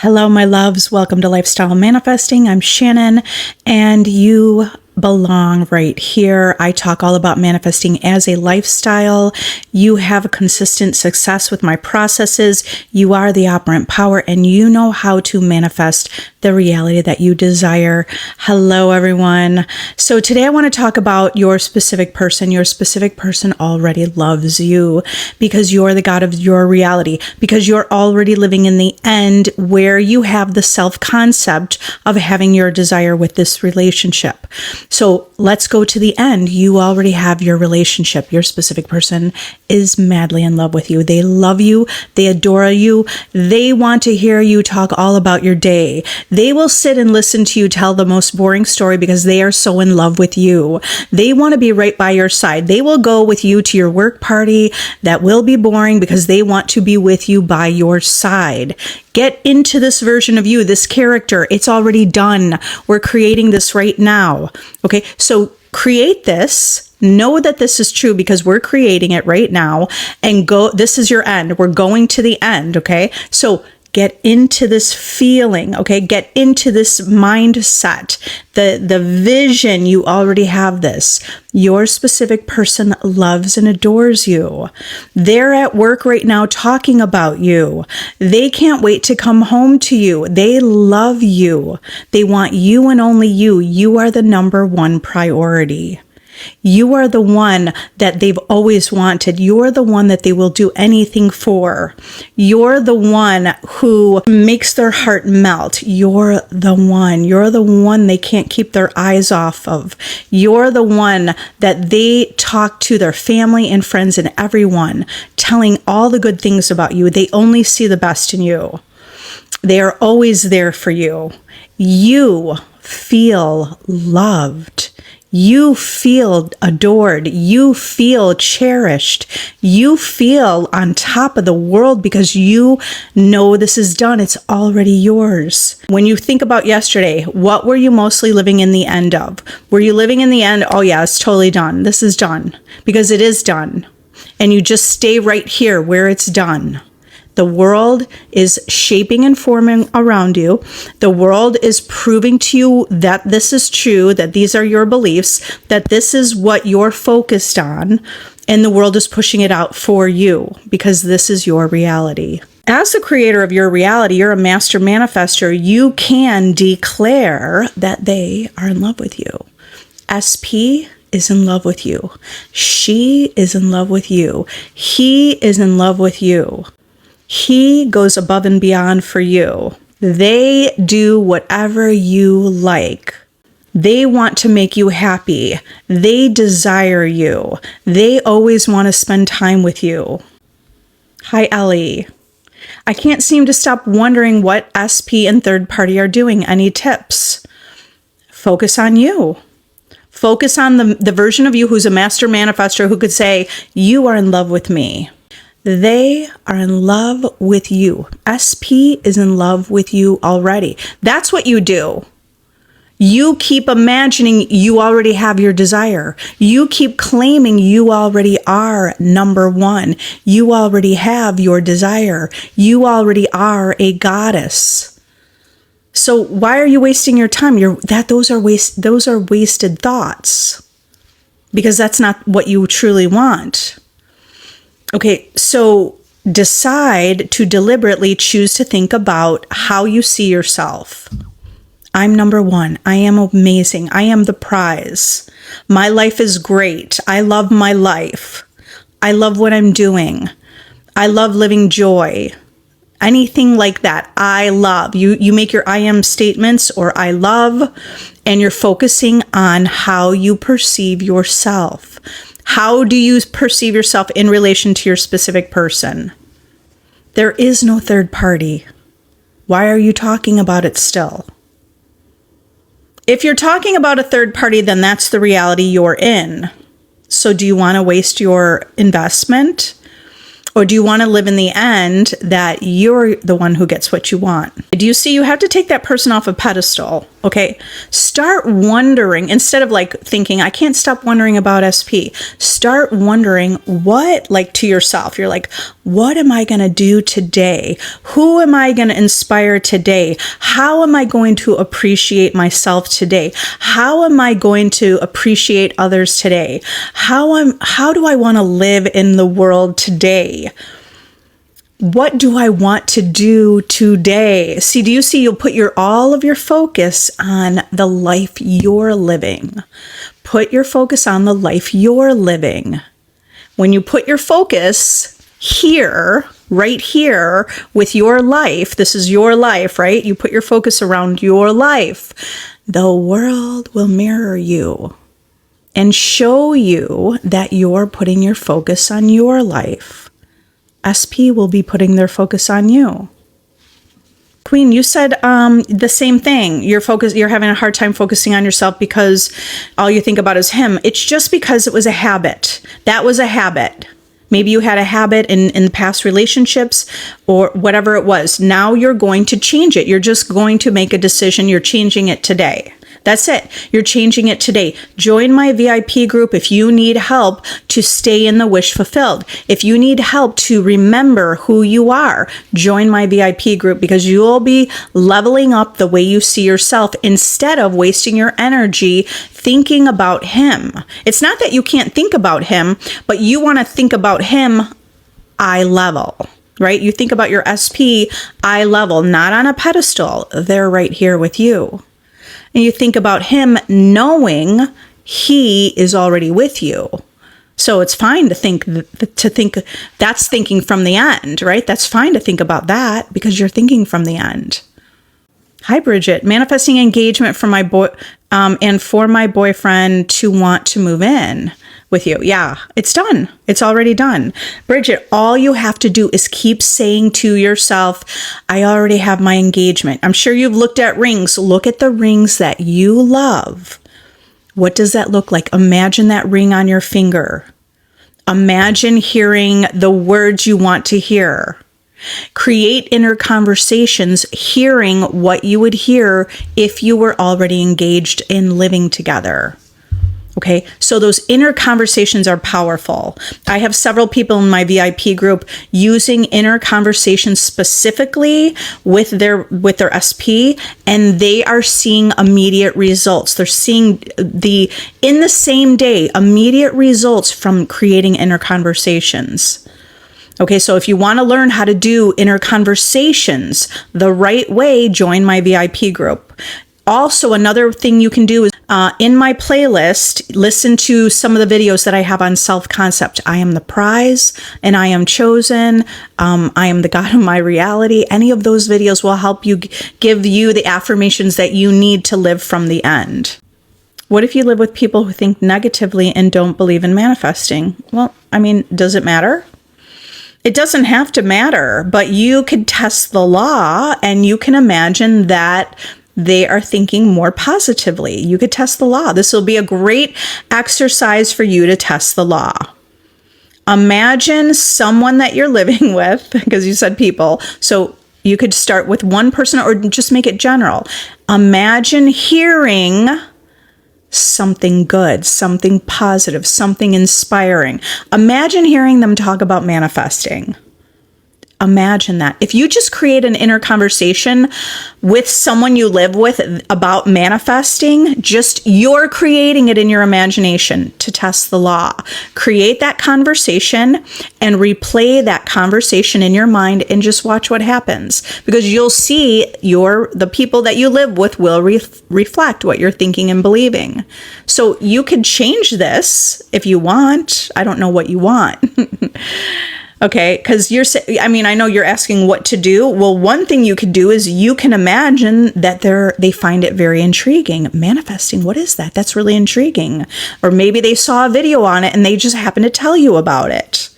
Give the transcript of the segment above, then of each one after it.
Hello, my loves. Welcome to Lifestyle Manifesting. I'm Shannon, and you belong right here. I talk all about manifesting as a lifestyle. You have a consistent success with my processes. You are the operant power, and you know how to manifest the reality that you desire. Hello, everyone. So today I want to talk about your specific person. Your specific person already loves you because you're the God of your reality, because you're already living in the end where you have the self-concept of having your desire with this relationship. So let's go to the end. You already have your relationship. Your specific person is madly in love with you. They love you. They adore you. They want to hear you talk all about your day. They will sit and listen to you tell the most boring story because they are so in love with you. They want to be right by your side. They will go with you to your work party that will be boring because they want to be with you by your side. Get into this version of you, this character. It's already done. We're creating this right now. Okay, so create this. Know that this is true because we're creating it right now, and go. This is your end. We're going to the end. Okay, so get into this feeling. Okay, get into this mindset. The vision. You already have this. Your specific person loves and adores you. They're at work right now talking about you. They can't wait to come home to you. They love you. They want you and only you. You are the number one priority. You are the one that they've always wanted. You're the one that they will do anything for. You're the one who makes their heart melt. You're the one. You're the one they can't keep their eyes off of. You're the one that they talk to their family and friends and everyone, telling all the good things about you. They only see the best in you. They are always there for you. You feel loved. You feel adored. You feel cherished. You feel on top of the world because you know this is done. It's already yours. When you think about yesterday, what were you mostly living in the end of? Were you living in the end? Oh yeah, it's totally done. This is done because it is done. And you just stay right here where it's done. The world is shaping and forming around you. The world is proving to you that this is true, that these are your beliefs, that this is what you're focused on, and the world is pushing it out for you because this is your reality. As the creator of your reality, you're a master manifester. You can declare that they are in love with you. SP is in love with you. She is in love with you. He is in love with you. He goes above and beyond for you. They do whatever you like. They want to make you happy. They desire you. They always want to spend time with you. Hi, Ellie. I can't seem to stop wondering what SP and third party are doing. Any tips? Focus on you. Focus on the version of you who's a master manifestor who could say, you are in love with me. They are in love with you. SP is in love with you already. That's what you do. You keep imagining you already have your desire. You keep claiming you already are number one. You already have your desire. You already are a goddess. So why are you wasting your time? Those are wasted thoughts because that's not what you truly want. Okay, so decide to deliberately choose to think about how you see yourself. I'm number one. I am amazing. I am the prize. My life is great. I love my life. I love what I'm doing. I love living joy. Anything like that. I love. You make your I am statements or I love, and you're focusing on how you perceive yourself. How do you perceive yourself in relation to your specific person? There is no third party. Why are you talking about it still? If you're talking about a third party, then that's the reality you're in. So do you want to waste your investment? Or do you want to live in the end that you're the one who gets what you want? Do you see you have to take that person off a pedestal? Okay, start wondering, instead of like thinking, I can't stop wondering about SP, start wondering what, like to yourself, you're like, what am I going to do today? Who am I going to inspire today? How am I going to appreciate myself today? How am I going to appreciate others today? How do I want to live in the world today? What do I want to do today? See, do you see you'll put all of your focus on the life you're living. Put your focus on the life you're living. When you put your focus here, right here with your life, this is your life, right? You put your focus around your life. The world will mirror you and show you that you're putting your focus on your life. SP will be putting their focus on you. Queen, you said the same thing. You're having a hard time focusing on yourself because all you think about is him. It's just because it was a habit. That was a habit. Maybe you had a habit in past relationships or whatever it was. Now you're going to change it. You're just going to make a decision. You're changing it today. That's it. You're changing it today. Join my VIP group if you need help to stay in the wish fulfilled. If you need help to remember who you are, join my VIP group because you'll be leveling up the way you see yourself instead of wasting your energy thinking about him. It's not that you can't think about him, but you want to think about him eye level, right? You think about your SP eye level, not on a pedestal. They're right here with you. And you think about him knowing he is already with you. So it's fine to think that's thinking from the end, right? That's fine to think about that because you're thinking from the end. Hi, Bridget. Manifesting engagement for my and for my boyfriend to want to move in with you. Yeah, it's done. It's already done. Bridget, all you have to do is keep saying to yourself, I already have my engagement. I'm sure you've looked at rings. Look at the rings that you love. What does that look like? Imagine that ring on your finger. Imagine hearing the words you want to hear. Create inner conversations, hearing what you would hear if you were already engaged in living together. Okay, so those inner conversations are powerful. I have several people in my VIP group using inner conversations specifically with their SP, and they are seeing immediate results. They're seeing in the same day, immediate results from creating inner conversations. Okay, so if you want to learn how to do inner conversations the right way, join my VIP group. Also, another thing you can do is in my playlist, listen to some of the videos that I have on self-concept. I am the prize and I am chosen. I am the God of my reality. Any of those videos will help you give you the affirmations that you need to live from the end. What if you live with people who think negatively and don't believe in manifesting? Well, I mean, does it matter? It doesn't have to matter, but you could test the law and you can imagine that they are thinking more positively. You could test the law. This will be a great exercise for you to test the law. Imagine someone that you're living with, because you said people. So you could start with one person or just make it general. Imagine hearing something good, something positive, something inspiring. Imagine hearing them talk about manifesting. Imagine that. If you just create an inner conversation with someone you live with about manifesting, just you're creating it in your imagination to test the law. Create that conversation and replay that conversation in your mind and just watch what happens, because you'll see the people that you live with will reflect what you're thinking and believing. So you could change this if you want. I don't know what you want. Okay, because I know you're asking what to do. Well, one thing you could do is you can imagine that they find it very intriguing. Manifesting, what is that? That's really intriguing. Or maybe they saw a video on it and they just happen to tell you about it.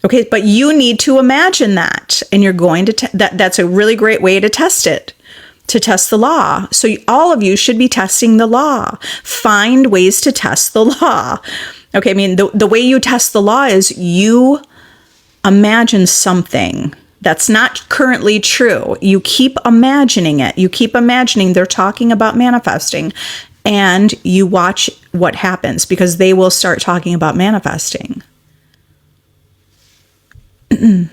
Okay, but you need to imagine that. And you're going to, that's a really great way to test it. To test the law. So all of you should be testing the law. Find ways to test the law. Okay, I mean, the way you test the law is you imagine something That's not currently true. You keep imagining it. You keep imagining they're talking about manifesting, and you watch what happens, because they will start talking about manifesting. I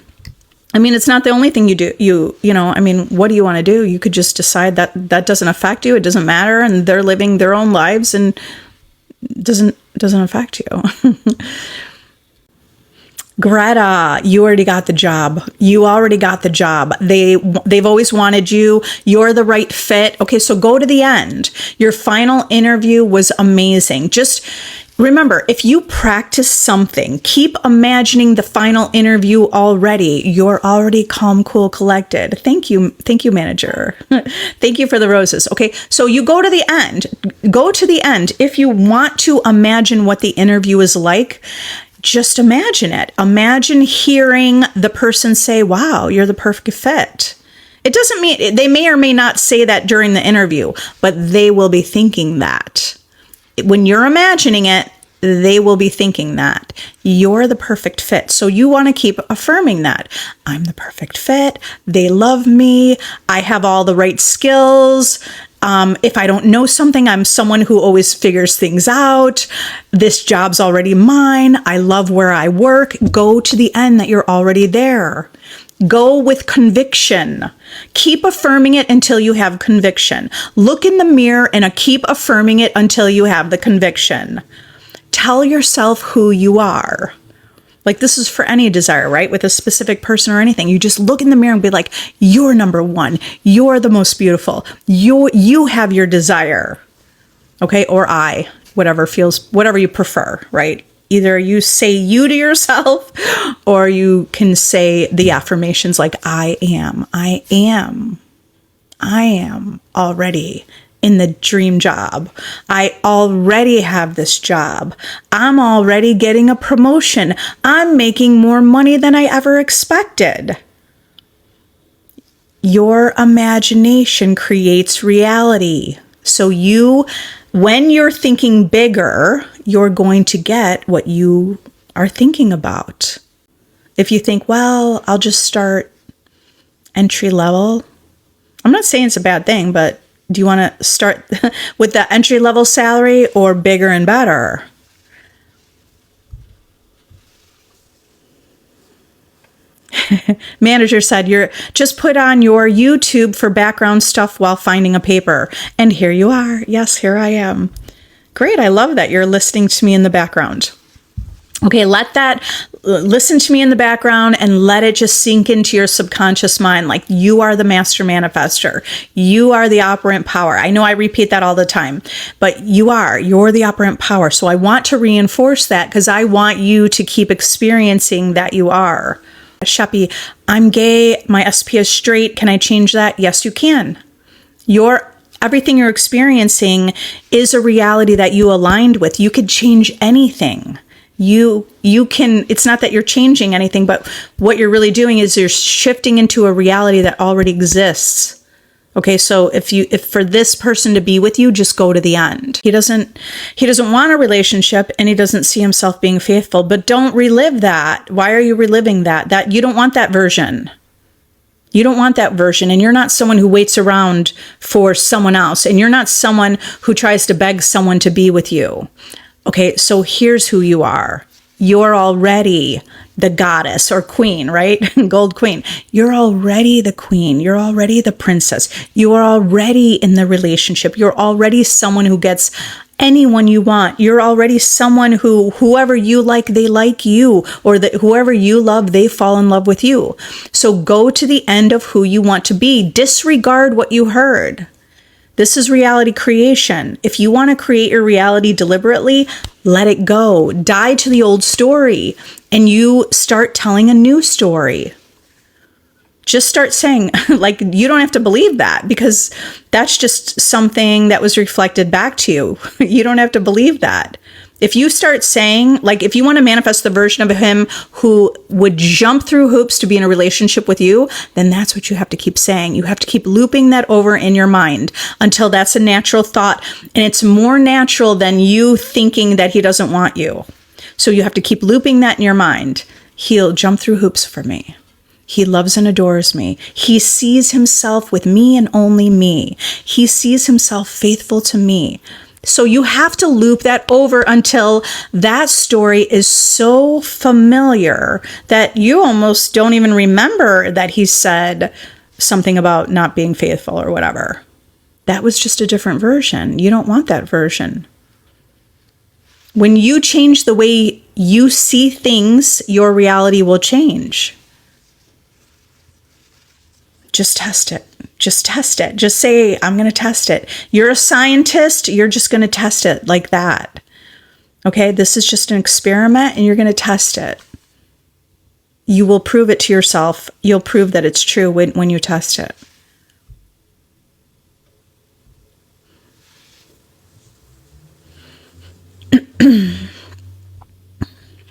mean, it's not the only thing you do. You know, I mean, what do you want to do? You could just decide that that doesn't affect you. It doesn't matter. And they're living their own lives and doesn't affect you. Greta, you already got the job. You already got the job. They've always wanted you. You're the right fit. Okay, so go to the end. Your final interview was amazing. Just remember, if you practice something, keep imagining the final interview already. You're already calm, cool, collected. Thank you, manager. Thank you for the roses. Okay, so you go to the end. Go to the end. If you want to imagine what the interview is like, just imagine it. Imagine hearing the person say, wow, you're the perfect fit. It doesn't mean, they may or may not say that during the interview, but they will be thinking that. When you're imagining it, they will be thinking that. You're the perfect fit. So you want to keep affirming that. I'm the perfect fit. They love me. I have all the right skills. If I don't know something, I'm someone who always figures things out. This job's already mine. I love where I work. Go to the end that you're already there. Go with conviction. Keep affirming it until you have conviction. Look in the mirror and keep affirming it until you have the conviction. Tell yourself who you are. Like, this is for any desire, right? With a specific person or anything. You just look in the mirror and be like, you're number one. You're the most beautiful. You have your desire. Okay? Or whatever you prefer, right? Either you say you to yourself, or you can say the affirmations like, I am already in the dream job. I already have this job. I'm already getting a promotion. I'm making more money than I ever expected. Your imagination creates reality. So when you're thinking bigger, you're going to get what you are thinking about. If you think, well, I'll just start entry level. I'm not saying it's a bad thing, but do you want to start with the entry level salary or bigger and better? Manager said, you're just put on your YouTube for background stuff while finding a paper. And here you are. Yes, here I am. Great. I love that you're listening to me in the background. Okay, listen to me in the background and let it just sink into your subconscious mind. Like, you are the master manifester. You are the operant power. I know I repeat that all the time, but you're the operant power. So I want to reinforce that because I want you to keep experiencing that you are. Sheppy, I'm gay. My SP is straight. Can I change that? Yes, you can. Everything you're experiencing is a reality that you aligned with. You could change anything. You can, it's not that you're changing anything, but what you're really doing is you're shifting into a reality that already exists. Okay, so if for this person to be with you, just go to the end. He doesn't want a relationship, and he doesn't see himself being faithful, but don't relive that. Why are you reliving that? That you don't want that version. You don't want that version, and you're not someone who waits around for someone else, and you're not someone who tries to beg someone to be with you. Okay, so here's who you are. You're already the goddess or queen, right? Gold queen. You're already the queen. You're already the princess. You are already in the relationship. You're already someone who gets anyone you want. You're already someone whoever you like, they like you, or that whoever you love, they fall in love with you. So go to the end of who you want to be. Disregard what you heard. This is reality creation. If you want to create your reality deliberately, let it go. Die to the old story, and you start telling a new story. Just start saying, like, you don't have to believe that, because that's just something that was reflected back to you. You don't have to believe that. If you start saying, like, if you want to manifest the version of him who would jump through hoops to be in a relationship with you, then that's what you have to keep saying. You have to keep looping that over in your mind until that's a natural thought. And it's more natural than you thinking that he doesn't want you. So you have to keep looping that in your mind. He'll jump through hoops for me. He loves and adores me. He sees himself with me and only me. He sees himself faithful to me. So you have to loop that over until that story is so familiar that you almost don't even remember that he said something about not being faithful or whatever. That was just a different version. You don't want that version. When you change the way you see things, your reality will change. Just test it. Just test it. Just say, I'm going to test it. You're a scientist. You're just going to test it like that. Okay, this is just an experiment and you're going to test it. You will prove it to yourself. You'll prove that it's true when you test it.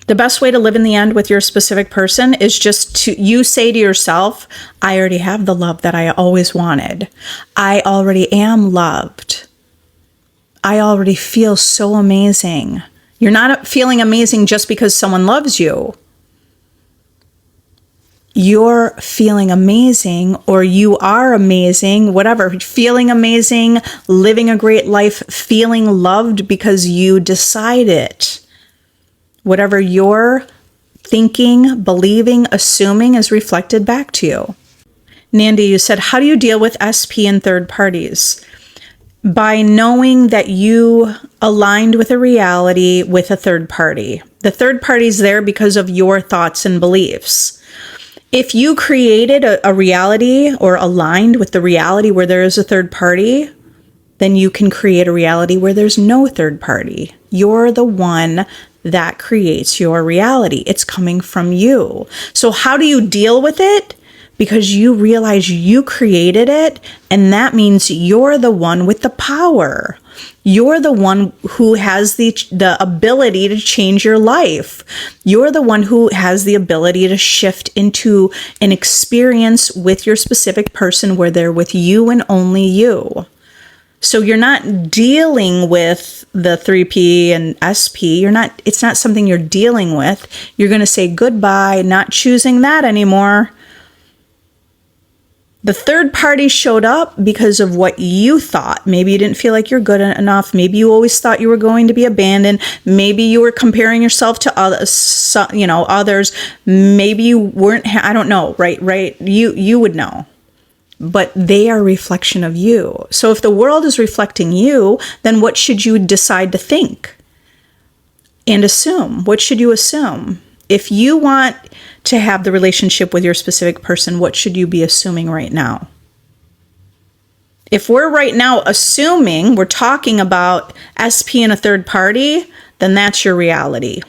The best way to live in the end with your specific person is just to, you say to yourself, I already have the love that I always wanted. I already am loved. I already feel so amazing. You're not feeling amazing just because someone loves you. You're feeling amazing, or you are amazing, whatever, feeling amazing, living a great life, feeling loved because you decide it. Whatever you're thinking, believing, assuming is reflected back to you. Nandy, you said, how do you deal with SP and third parties? By knowing that you aligned with a reality with a third party. The third party is there because of your thoughts and beliefs. If you created a reality or aligned with the reality where there is a third party, then you can create a reality where there's no third party. You're the one that creates your reality. It's coming from you. So how do you deal with it? Because you realize you created it, and that means you're the one with the power. You're the one who has the ability to change your life. You're the one who has the ability to shift into an experience with your specific person where they're with you and only you. So you're not dealing with the 3P and SP. It's not something you're dealing with. You're going to say goodbye, not choosing that anymore. The third party showed up because of what you thought. Maybe you didn't feel like you're good enough. Maybe you always thought you were going to be abandoned. Maybe you were comparing yourself to others. Maybe you weren't. I don't know. Right. You would know. But they are a reflection of you. So if the world is reflecting you, then what should you decide to think and assume? What should you assume? If you want to have the relationship with your specific person, what should you be assuming right now? If we're right now assuming we're talking about SP and a third party, then that's your reality.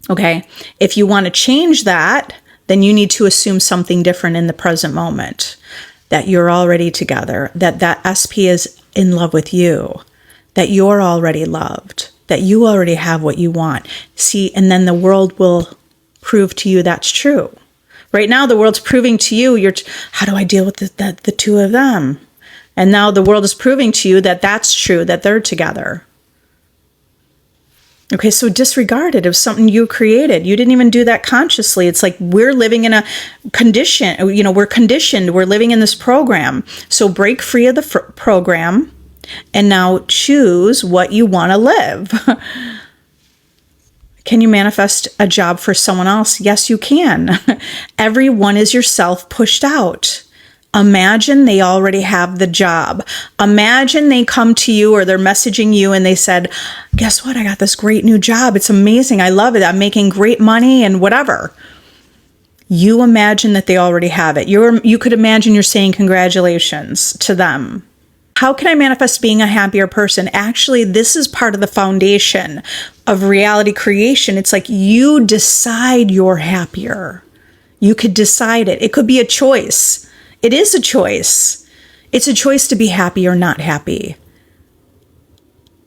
Okay? If you want to change that, then you need to assume something different in the present moment. That you're already together, that SP is in love with you, that you're already loved, that you already have what you want. See, and then the world will prove to you that's true. Right now, the world's proving to you, how do I deal with the two of them? And now the world is proving to you that that's true, that they're together. Okay, so disregard it. It was something you created. You didn't even do that consciously. It's like we're living in a condition, we're conditioned. We're living in this program. So break free of the program and now choose what you want to live. Can you manifest a job for someone else? Yes, you can. Everyone is yourself pushed out. Imagine they already have the job. Imagine they come to you or they're messaging you and they said, guess what? I got this great new job. It's amazing. I love it. I'm making great money and whatever. You imagine that they already have it. You could imagine you're saying congratulations to them. How can I manifest being a happier person? Actually, this is part of the foundation of reality creation. It's like you decide you're happier. You could decide it. It could be a choice. It is a choice. It's a choice to be happy or not happy.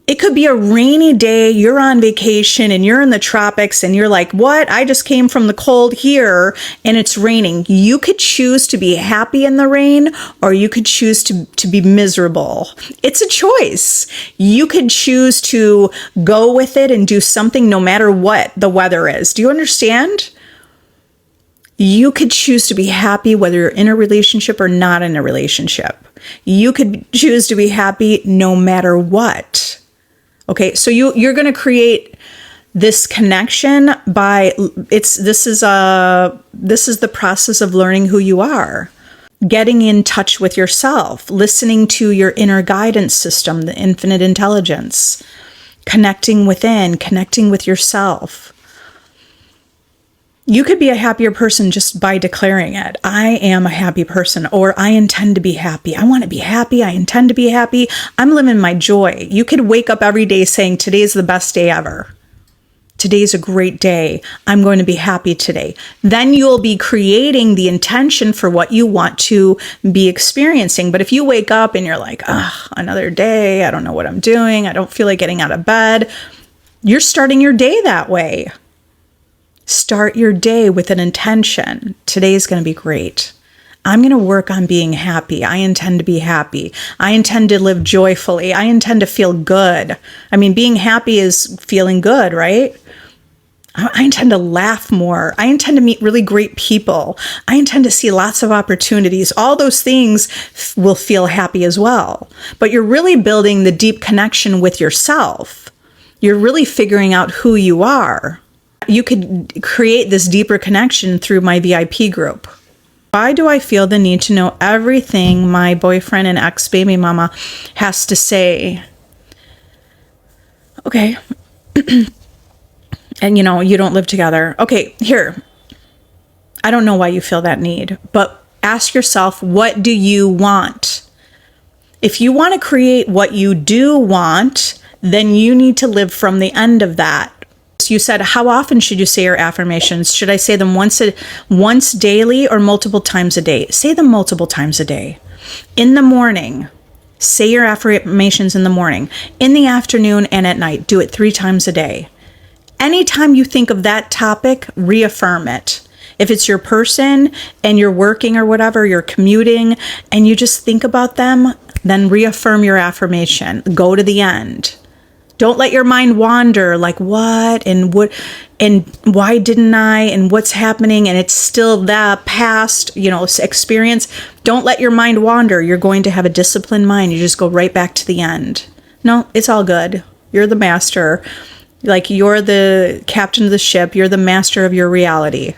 It could be a rainy day, you're on vacation and you're in the tropics and you're like, what? I just came from the cold here and it's raining. You could choose to be happy in the rain or you could choose to be miserable. It's a choice. You could choose to go with it and do something no matter what the weather is. Do you understand? You could choose to be happy whether you're in a relationship or not in a relationship. You could choose to be happy no matter what. Okay, so you're going to create this connection by this is the process of learning who you are, getting in touch with yourself, listening to your inner guidance system, the infinite intelligence, connecting within, connecting with yourself. You could be a happier person just by declaring it. I am a happy person, or I intend to be happy. I want to be happy. I intend to be happy. I'm living my joy. You could wake up every day saying, today's the best day ever. Today's a great day. I'm going to be happy today. Then you'll be creating the intention for what you want to be experiencing. But if you wake up and you're like, another day, I don't know what I'm doing, I don't feel like getting out of bed, you're starting your day that way. Start your day with an intention. Today's going to be great. I'm going to work on being happy. I intend to be happy. I intend to live joyfully. I intend to feel good. I mean, being happy is feeling good, right? I intend to laugh more. I intend to meet really great people. I intend to see lots of opportunities. All those things will feel happy as well. But you're really building the deep connection with yourself. You're really figuring out who you are. You could create this deeper connection through my VIP group. Why do I feel the need to know everything my boyfriend and ex-baby mama has to say? Okay. And you don't live together. Okay, here. I don't know why you feel that need, but ask yourself, what do you want? If you want to create what you do want, then you need to live from the end of that. You said, how often should you say your affirmations? Should I say them once daily or multiple times a day? Say them multiple times a day. In the morning, say your affirmations in the morning. In the afternoon and at night, do it 3 times a day. Anytime you think of that topic, reaffirm it. If it's your person and you're working or whatever, you're commuting and you just think about them, then reaffirm your affirmation. Go to the end. Don't let your mind wander like what and why didn't I and what's happening and it's still the past, experience. Don't let your mind wander. You're going to have a disciplined mind. You just go right back to the end. No, it's all good. You're the master. Like you're the captain of the ship. You're the master of your reality.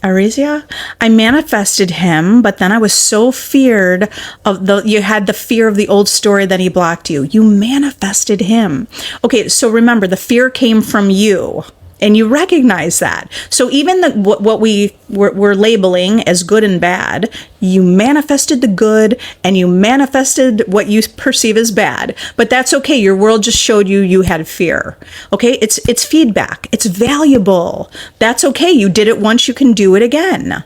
Arisia, I manifested him, but then I was so feared of you had the fear of the old story that he blocked you. You manifested him. Okay, so remember, the fear came from you. And you recognize that. So even what we're labeling as good and bad, you manifested the good and you manifested what you perceive as bad. But that's okay. Your world just showed you had fear. Okay? It's feedback. It's valuable. That's okay. You did it once, you can do it again.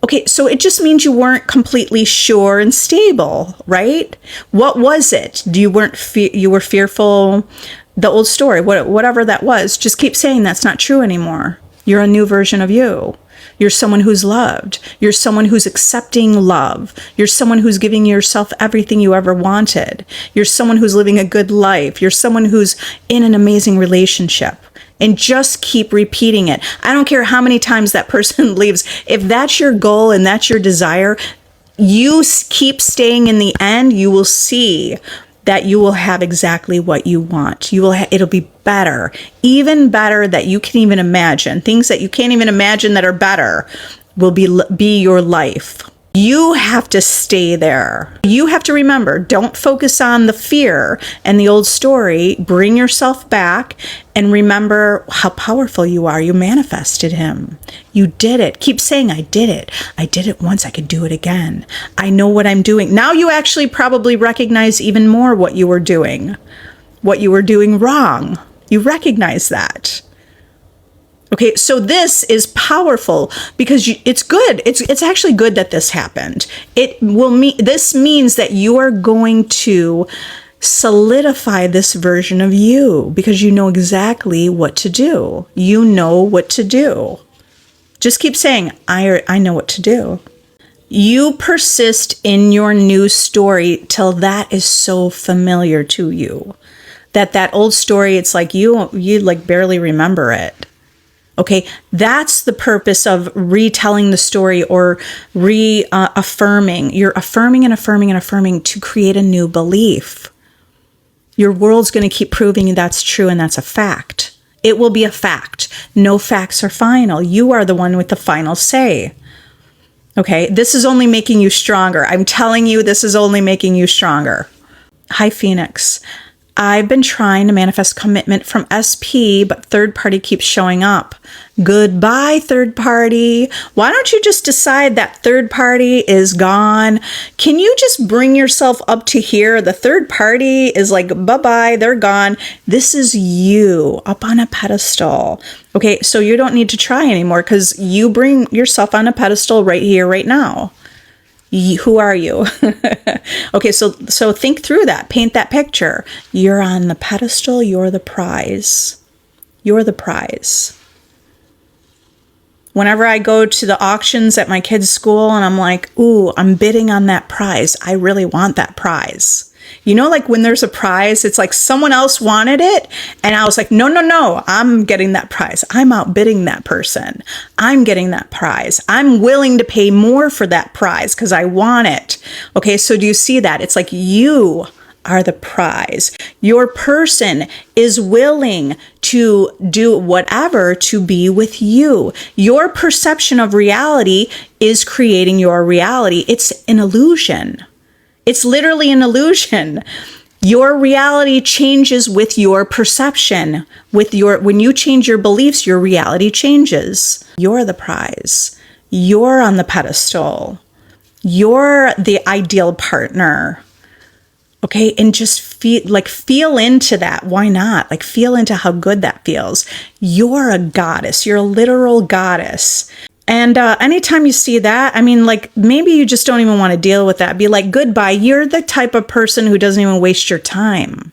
Okay, so it just means you weren't completely sure and stable, right? What was it? You were fearful. The old story, whatever that was, just keep saying that's not true anymore. You're a new version of you. You're someone who's loved. You're someone who's accepting love. You're someone who's giving yourself everything you ever wanted. You're someone who's living a good life. You're someone who's in an amazing relationship. And just keep repeating it. I don't care how many times that person leaves. If that's your goal and that's your desire, you keep staying in the end, you will see that you will have exactly what you want. It'll be better, even better that you can even imagine. Things that you can't even imagine that are better will be your life. You have to stay there. You have to remember, don't focus on the fear and the old story. Bring yourself back and remember how powerful you are. You manifested him. You did it. Keep saying, I did it. I did it once. I could do it again. I know what I'm doing. Now you actually probably recognize even more what you were doing wrong. You recognize that. Okay, so this is powerful because it's good. It's actually good that this happened. This means that you are going to solidify this version of you because you know exactly what to do. You know what to do. Just keep saying, I know what to do. You persist in your new story till that is so familiar to you that old story, it's like you like barely remember it. Okay, that's the purpose of retelling the story or reaffirming. You're affirming and affirming and affirming to create a new belief. Your world's going to keep proving that's true, and that's a fact. It will be a fact. No facts are final. You are the one with the final say. Okay, this is only making you stronger. I'm telling you, this is only making you stronger. Hi, Phoenix. I've been trying to manifest commitment from SP, but third party keeps showing up. Goodbye, third party. Why don't you just decide that third party is gone? Can you just bring yourself up to here? The third party is like, bye-bye, they're gone. This is you up on a pedestal. Okay, so you don't need to try anymore because you bring yourself on a pedestal right here, right now. Who are you? Okay, so think through that. Paint that picture. You're on the pedestal. You're the prize. You're the prize. Whenever I go to the auctions at my kids' school and I'm like, ooh, I'm bidding on that prize. I really want that prize. You know, like when there's a prize, it's like someone else wanted it. And I was like, no, I'm getting that prize. I'm outbidding that person. I'm getting that prize. I'm willing to pay more for that prize because I want it. Okay, so do you see that? It's like you are the prize. Your person is willing to do whatever to be with you. Your perception of reality is creating your reality. It's an illusion. It's literally an illusion. Your reality changes with your perception. When you change your beliefs, your reality changes. You're the prize. You're on the pedestal. You're the ideal partner. Okay, and just feel into that. Why not? Like feel into how good that feels. You're a goddess. You're a literal goddess. And anytime you see that, I mean, like maybe you just don't even want to deal with that. Be like, goodbye. You're the type of person who doesn't even waste your time.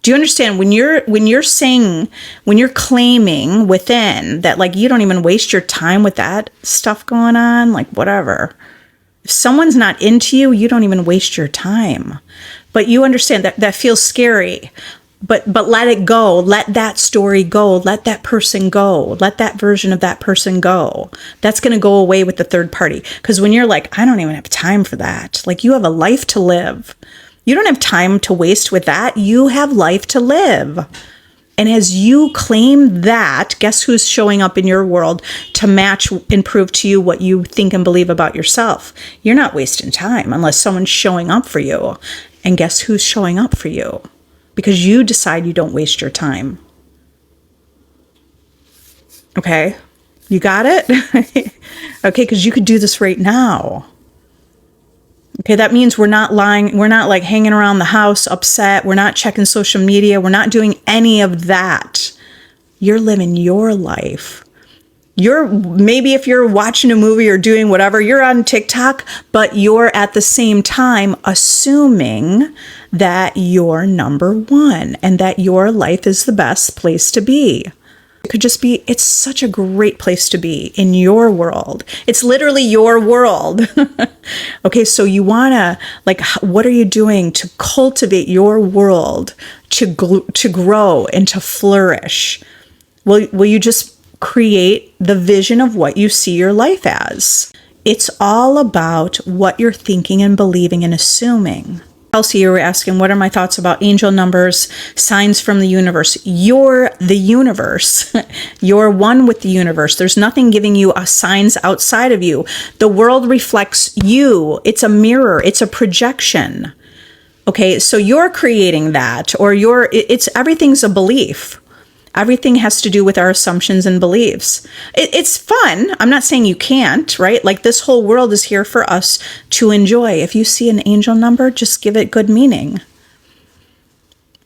Do you understand? When you're claiming within that, like you don't even waste your time with that stuff going on, like whatever. If someone's not into you, you don't even waste your time. But you understand that feels scary. But let it go. Let that story go. Let that person go. Let that version of that person go. That's going to go away with the third party. Because when you're like, I don't even have time for that. Like you have a life to live. You don't have time to waste with that. You have life to live. And as you claim that, guess who's showing up in your world to match and prove to you what you think and believe about yourself? You're not wasting time unless someone's showing up for you. And guess who's showing up for you? Because you decide you don't waste your time. Okay? You got it? Okay, because you could do this right now. Okay, that means we're not lying. We're not like hanging around the house upset. We're not checking social media. We're not doing any of that. You're living your life. Maybe if you're watching a movie or doing whatever, you're on TikTok, but you're at the same time assuming that you're number one and that your life is the best place to be. It could just be, it's such a great place to be in your world. It's literally your world. Okay, so you want to, like, what are you doing to cultivate your world to grow and to flourish? Will you just create the vision of what you see your life as? It's all about what you're thinking and believing and assuming. Kelsey, you were asking, what are my thoughts about angel numbers, signs from the universe? You're the universe. You're one with the universe. There's nothing giving you signs outside of you. The world reflects you. It's a mirror. It's a projection. Okay, so you're creating that, or everything's a belief. Everything has to do with our assumptions and beliefs. It's fun. I'm not saying you can't, right? Like this whole world is here for us to enjoy. If you see an angel number, just give it good meaning.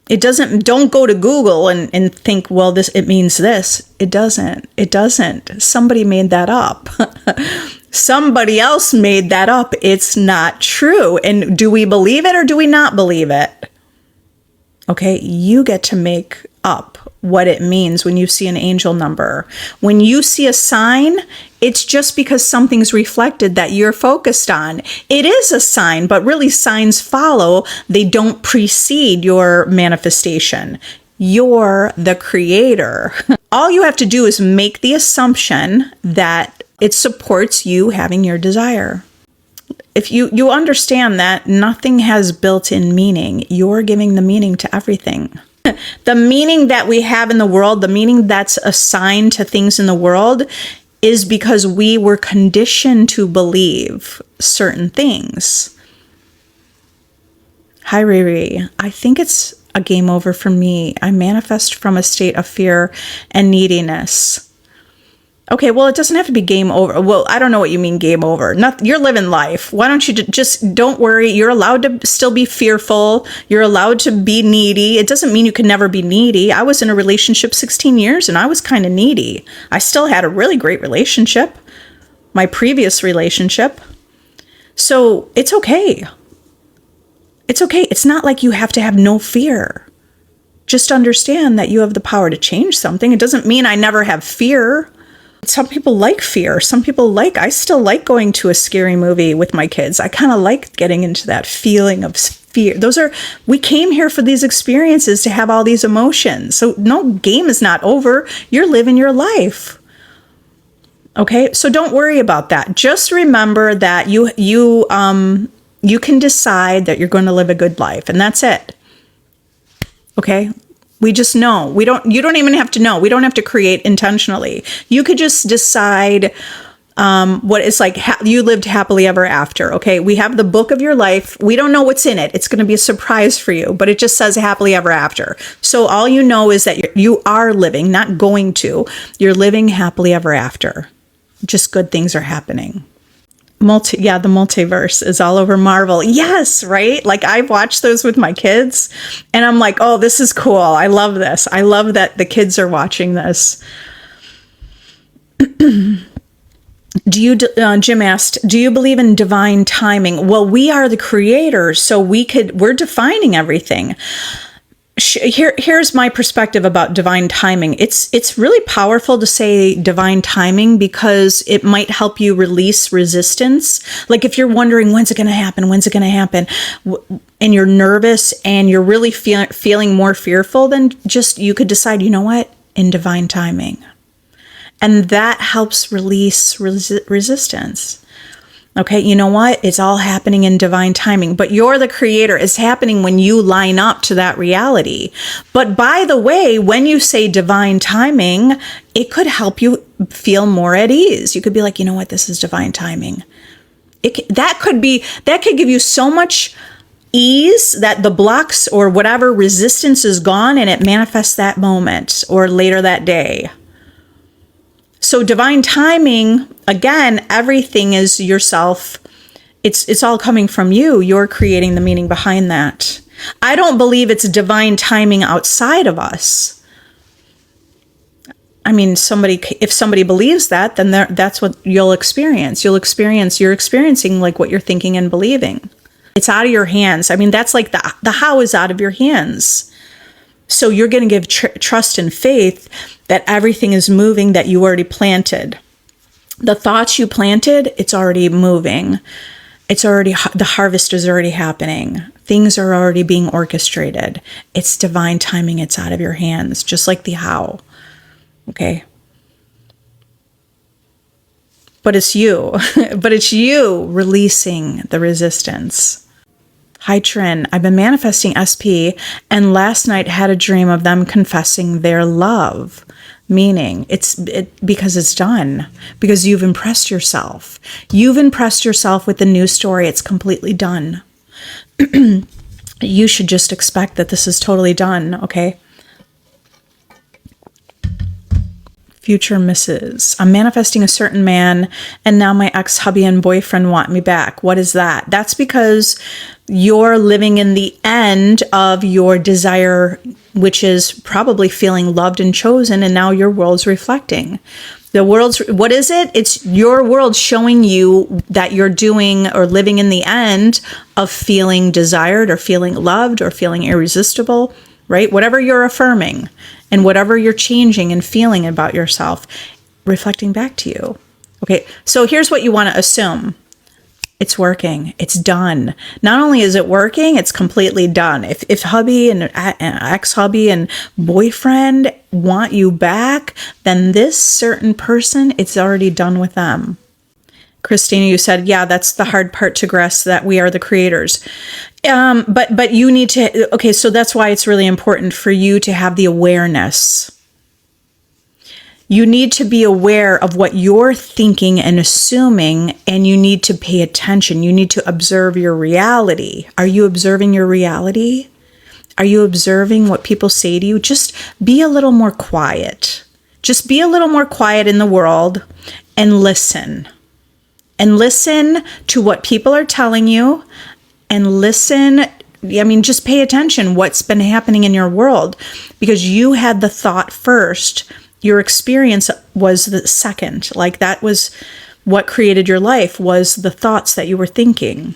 Don't go to Google and think, well, it means this. It doesn't. Somebody made that up. Somebody else made that up. It's not true. And do we believe it or do we not believe it? Okay, you get to make up what it means when you see an angel number. When you see a sign, it's just because something's reflected that you're focused on. It is a sign, but really signs follow. They don't precede your manifestation. You're the creator All you have to do is make the assumption that it supports you having your desire. If you understand that nothing has built-in meaning, you're giving the meaning to everything. The meaning that we have in the world, the meaning that's assigned to things in the world, is because we were conditioned to believe certain things. Hi, Riri. I think it's a game over for me. I manifest from a state of fear and neediness. Okay, well, it doesn't have to be game over. Well, I don't know what you mean game over. You're living life. Why don't you just don't worry. You're allowed to still be fearful. You're allowed to be needy. It doesn't mean you can never be needy. I was in a relationship 16 years and I was kind of needy. I still had a really great relationship, my previous relationship. So it's okay. It's okay. It's not like you have to have no fear. Just understand that you have the power to change something. It doesn't mean I never have fear. Some people like fear. Some people I still like going to a scary movie with my kids. I kind of like getting into that feeling of fear. We came here for these experiences to have all these emotions. So no, game is not over. You're living your life. Okay. So don't worry about that. Just remember that you can decide that you're going to live a good life, and that's it. Okay. We just know. You don't even have to know. We don't have to create intentionally. You could just decide what it's like. You lived happily ever after. Okay. We have the book of your life. We don't know what's in it. It's going to be a surprise for you, but it just says happily ever after. So all you know is that you are living, not going to. You're living happily ever after. Just good things are happening. The multiverse is all over Marvel. Yes, right? Like I've watched those with my kids and I'm like, oh, this is cool. I love this. I love that the kids are watching this. Jim asked, do you believe in divine timing? Well, we are the creators, so we're defining everything. Here's my perspective about divine timing. It's really powerful to say divine timing because it might help you release resistance. Like if you're wondering, when's it going to happen? And you're nervous and you're really feeling more fearful, then you could decide, you know what, in divine timing. And that helps release resistance. Okay, you know what? It's all happening in divine timing, but you're the creator. It's happening when you line up to that reality. But by the way, when you say divine timing, it could help you feel more at ease. You could be like, you know what? This is divine timing. That could give you so much ease that the blocks or whatever resistance is gone and it manifests that moment or later that day. So divine timing, again, everything is yourself. It's all coming from you. You're creating the meaning behind that. I don't believe it's divine timing outside of us. I mean, if somebody believes that, then that's what you'll experience. You're experiencing like what you're thinking and believing. It's out of your hands. I mean, that's like the how is out of your hands. So you're going to give trust and faith that everything is moving that you already planted. The thoughts you planted, it's already moving. The harvest is already happening. Things are already being orchestrated. It's divine timing. It's out of your hands, just like the how. Okay. But it's you. But it's you releasing the resistance. Hi, Trin. I've been manifesting SP, and last night had a dream of them confessing their love. Meaning, because it's done. Because you've impressed yourself. You've impressed yourself with the new story. It's completely done. You should just expect that this is totally done, okay? Future Mrs. I'm manifesting a certain man, and now my ex-hubby and boyfriend want me back. What is that? That's because you're living in the end of your desire, which is probably feeling loved and chosen, and now your world's reflecting. What is it? It's your world showing you that you're doing or living in the end of feeling desired or feeling loved or feeling irresistible, right? Whatever you're affirming and whatever you're changing and feeling about yourself, reflecting back to you. Okay, so here's what you want to assume. It's working. It's done. Not only is it working, it's completely done. If hubby and ex-hubby and boyfriend want you back, then this certain person, it's already done with them. Christina, you said, yeah, that's the hard part to grasp, that we are the creators. But you need to, okay, so that's why it's really important for you to have the awareness. You need to be aware of what you're thinking and assuming, and you need to pay attention. You need to observe your reality. Are you observing your reality? Are you observing what people say to you? Just be a little more quiet. Just be a little more quiet in the world and listen. And listen to what people are telling you, and listen, just pay attention what's been happening in your world, because you had the thought first. Your experience was the second. Like, that was what created your life, was the thoughts that you were thinking.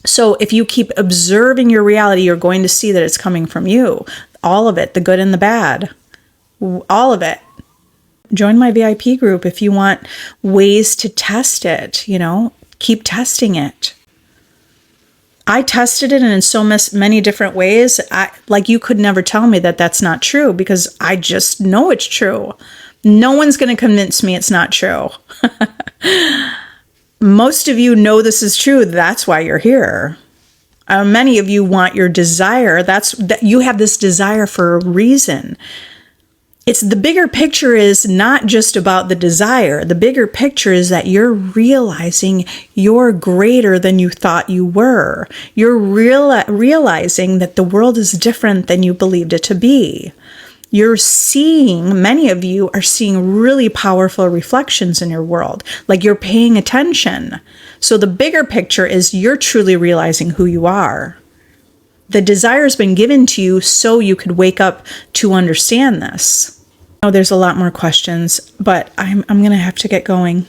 So if you keep observing your reality, you're going to see that it's coming from you. All of it, the good and the bad, all of it. Join my VIP group if you want ways to test it, keep testing it. I tested it in so many different ways. You could never tell me that that's not true, because I just know it's true. No one's going to convince me it's not true. Most of you know this is true. That's why you're here. Many of you want your desire. You have this desire for a reason. It's the bigger picture is not just about the desire. The bigger picture is that you're realizing you're greater than you thought you were. You're realizing that the world is different than you believed it to be. Many of you are seeing really powerful reflections in your world, like you're paying attention. So the bigger picture is you're truly realizing who you are. The desire has been given to you so you could wake up to understand this. Oh, there's a lot more questions, but I'm going to have to get going.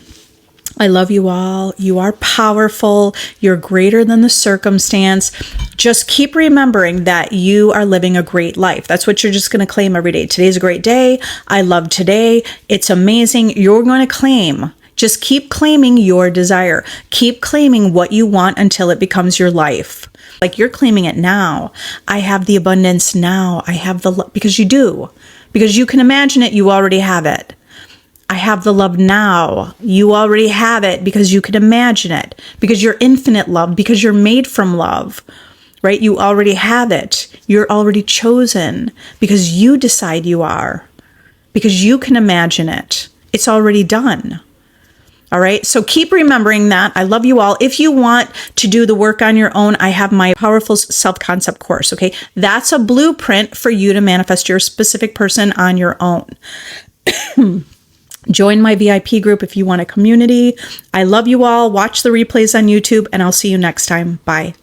I love you all. You are powerful. You're greater than the circumstance. Just keep remembering that you are living a great life. That's what you're just going to claim every day. Today's a great day. I love today. It's amazing. You're going to claim. Just keep claiming your desire. Keep claiming what you want until it becomes your life. Like, you're claiming it now. I have the abundance now. I have the love, because you do. Because you can imagine it, you already have it. I have the love now. You already have it because you can imagine it. Because you're infinite love. Because you're made from love. Right? You already have it. You're already chosen. Because you decide you are. Because you can imagine it. It's already done. All right. So keep remembering that. I love you all. If you want to do the work on your own, I have my powerful self-concept course. Okay. That's a blueprint for you to manifest your specific person on your own. Join my VIP group if you want a community. I love you all. Watch the replays on YouTube, and I'll see you next time. Bye.